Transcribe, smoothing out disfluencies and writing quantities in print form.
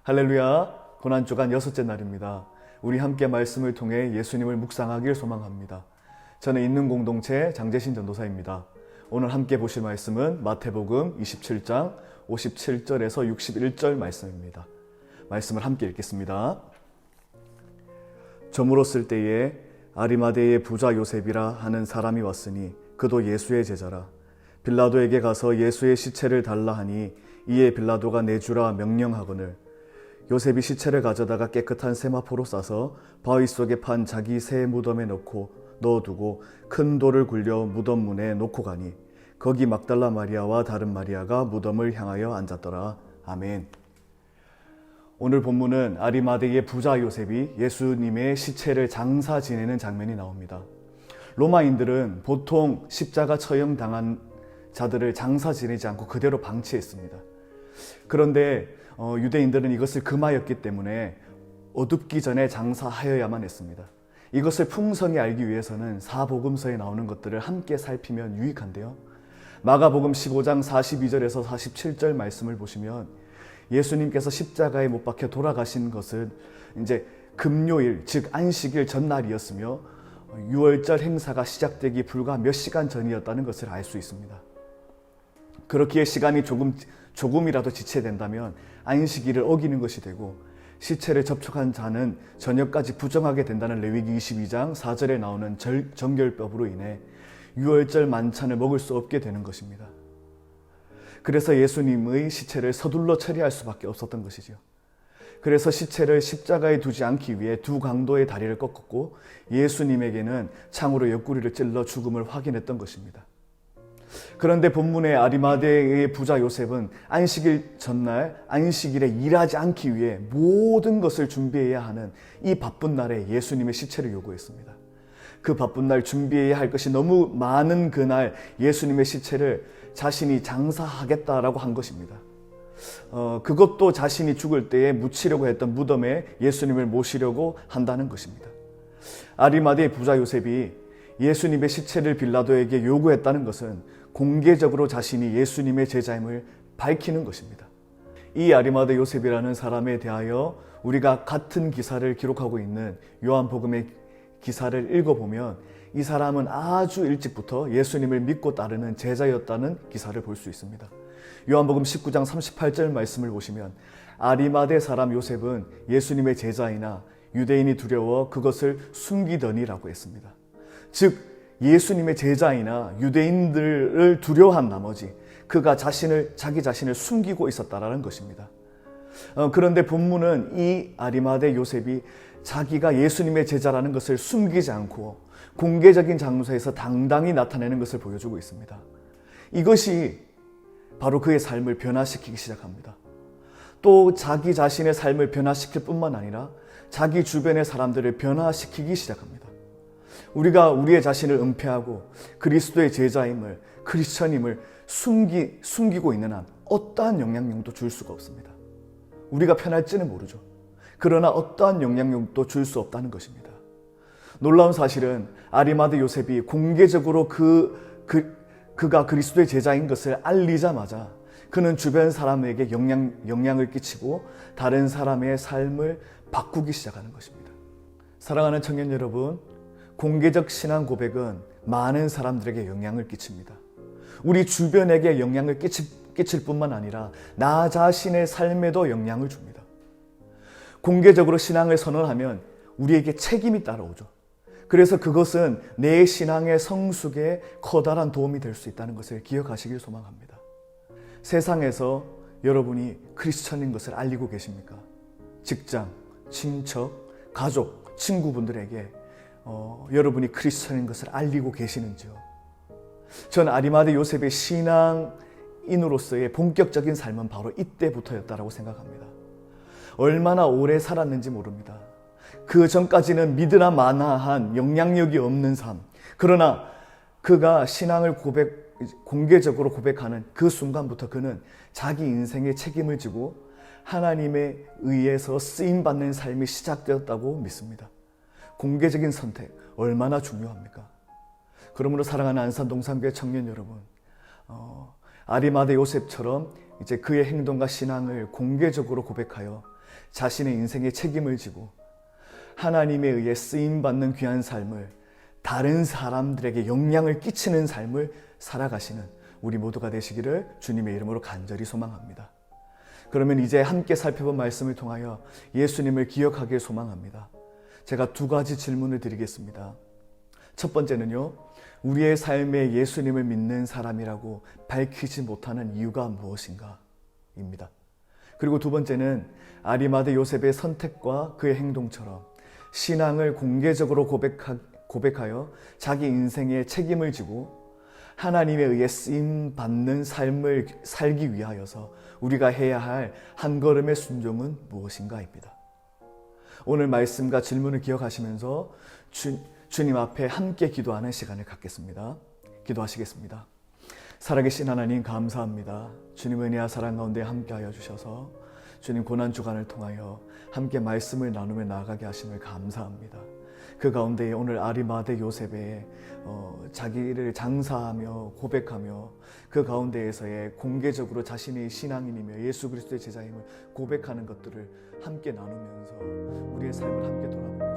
할렐루야, 고난주간 6째 날입니다. 우리 함께 말씀을 통해 예수님을 묵상하길 소망합니다. 저는 있는 공동체 장재신 전도사입니다. 오늘 함께 보실 말씀은 마태복음 27장 57절에서 61절 말씀입니다. 말씀을 함께 읽겠습니다. 저물었을 때에 아리마대의 부자 요셉이라 하는 사람이 왔으니 그도 예수의 제자라. 빌라도에게 가서 예수의 시체를 달라 하니 이에 빌라도가 내주라 명령하거늘 요셉이 시체를 가져다가 깨끗한 세마포로 싸서 바위 속에 판 자기 새 무덤에 넣어두고 큰 돌을 굴려 무덤 문에 놓고 가니 거기 막달라 마리아와 다른 마리아가 무덤을 향하여 앉았더라. 아멘. 오늘 본문은 아리마대의 부자 요셉이 예수님의 시체를 장사 지내는 장면이 나옵니다. 로마인들은 보통 십자가 처형당한 자들을 장사 지내지 않고 그대로 방치했습니다. 그런데 유대인들은 이것을 금하였기 때문에 어둡기 전에 장사하여야만 했습니다. 이것을 풍성히 알기 위해서는 사복음서에 나오는 것들을 함께 살피면 유익한데요. 마가복음 15장 42절에서 47절 말씀을 보시면 예수님께서 십자가에 못 박혀 돌아가신 것은 이제 금요일, 즉 안식일 전날이었으며 유월절 행사가 시작되기 불과 몇 시간 전이었다는 것을 알 수 있습니다. 그렇기에 시간이 조금이라도 지체된다면 안식일을 어기는 것이 되고 시체를 접촉한 자는 저녁까지 부정하게 된다는 레위기 22장 4절에 나오는 정결법으로 인해 유월절 만찬을 먹을 수 없게 되는 것입니다. 그래서 예수님의 시체를 서둘러 처리할 수밖에 없었던 것이죠. 그래서 시체를 십자가에 두지 않기 위해 두 강도의 다리를 꺾었고 예수님에게는 창으로 옆구리를 찔러 죽음을 확인했던 것입니다. 그런데 본문의 아리마대의 부자 요셉은 안식일 전날 안식일에 일하지 않기 위해 모든 것을 준비해야 하는 이 바쁜 날에 예수님의 시체를 요구했습니다. 그 바쁜 날 준비해야 할 것이 너무 많은 그날 예수님의 시체를 자신이 장사하겠다라고 한 것입니다. 그것도 자신이 죽을 때에 묻히려고 했던 무덤에 예수님을 모시려고 한다는 것입니다. 아리마대의 부자 요셉이 예수님의 시체를 빌라도에게 요구했다는 것은 공개적으로 자신이 예수님의 제자임을 밝히는 것입니다. 이 아리마대 요셉이라는 사람에 대하여 우리가 같은 기사를 기록하고 있는 요한복음의 기사를 읽어보면 이 사람은 아주 일찍부터 예수님을 믿고 따르는 제자였다는 기사를 볼 수 있습니다. 요한복음 19장 38절 말씀을 보시면 아리마대 사람 요셉은 예수님의 제자이나 유대인이 두려워 그것을 숨기더니라고 했습니다. 즉 예수님의 제자이나 유대인들을 두려워한 나머지 그가 자기 자신을 숨기고 있었다라는 것입니다. 그런데 본문은 이 아리마대 요셉이 자기가 예수님의 제자라는 것을 숨기지 않고 공개적인 장소에서 당당히 나타내는 것을 보여주고 있습니다. 이것이 바로 그의 삶을 변화시키기 시작합니다. 또 자기 자신의 삶을 변화시킬 뿐만 아니라 자기 주변의 사람들을 변화시키기 시작합니다. 우리가 우리의 자신을 은폐하고 그리스도의 제자임을, 크리스천임을 숨기고 있는 한 어떠한 영향력도 줄 수가 없습니다. 우리가 편할지는 모르죠. 그러나 어떠한 영향력도 줄 수 없다는 것입니다. 놀라운 사실은 아리마대 요셉이 공개적으로 그가 그리스도의 제자인 것을 알리자마자 그는 주변 사람에게 영향을 끼치고 다른 사람의 삶을 바꾸기 시작하는 것입니다. 사랑하는 청년 여러분, 공개적 신앙 고백은 많은 사람들에게 영향을 끼칩니다. 우리 주변에게 영향을 끼칠 뿐만 아니라 나 자신의 삶에도 영향을 줍니다. 공개적으로 신앙을 선언하면 우리에게 책임이 따라오죠. 그래서 그것은 내 신앙의 성숙에 커다란 도움이 될 수 있다는 것을 기억하시길 소망합니다. 세상에서 여러분이 크리스천인 것을 알리고 계십니까? 직장, 친척, 가족, 친구분들에게 여러분이 크리스천인 것을 알리고 계시는지요? 전 아리마대 요셉의 신앙인으로서의 본격적인 삶은 바로 이때부터였다고 생각합니다. 얼마나 오래 살았는지 모릅니다. 그 전까지는 믿으나 마나한 영향력이 없는 삶. 그러나 그가 신앙을 공개적으로 고백하는 그 순간부터 그는 자기 인생의 책임을 지고 하나님에 의해서 쓰임받는 삶이 시작되었다고 믿습니다. 공개적인 선택 얼마나 중요합니까? 그러므로 사랑하는 안산동산교회 청년 여러분, 아리마대 요셉처럼 이제 그의 행동과 신앙을 공개적으로 고백하여 자신의 인생에 책임을 지고 하나님에 의해 쓰임받는 귀한 삶을, 다른 사람들에게 영향을 끼치는 삶을 살아가시는 우리 모두가 되시기를 주님의 이름으로 간절히 소망합니다. 그러면 이제 함께 살펴본 말씀을 통하여 예수님을 기억하길 소망합니다. 제가 두 가지 질문을 드리겠습니다. 첫 번째는요, 우리의 삶에 예수님을 믿는 사람이라고 밝히지 못하는 이유가 무엇인가? 입니다. 그리고 두 번째는 아리마대 요셉의 선택과 그의 행동처럼 신앙을 공개적으로 고백하여 자기 인생에 책임을 지고 하나님에 의해 쓰임받는 삶을 살기 위하여서 우리가 해야 할 한 걸음의 순종은 무엇인가입니다. 오늘 말씀과 질문을 기억하시면서 주님 앞에 함께 기도하는 시간을 갖겠습니다. 기도하시겠습니다. 살아계신 하나님, 감사합니다. 주님 은혜와 사랑 가운데 함께하여 주셔서 주님 고난주간을 통하여 함께 말씀을 나누며 나아가게 하심을 감사합니다. 그 가운데 오늘 아리마대 요셉의 자기를 장사하며 고백하며 그 가운데에서의 공개적으로 자신이 신앙인이며 예수 그리스도의 제자임을 고백하는 것들을 함께 나누면서 우리의 삶을 함께 돌아보며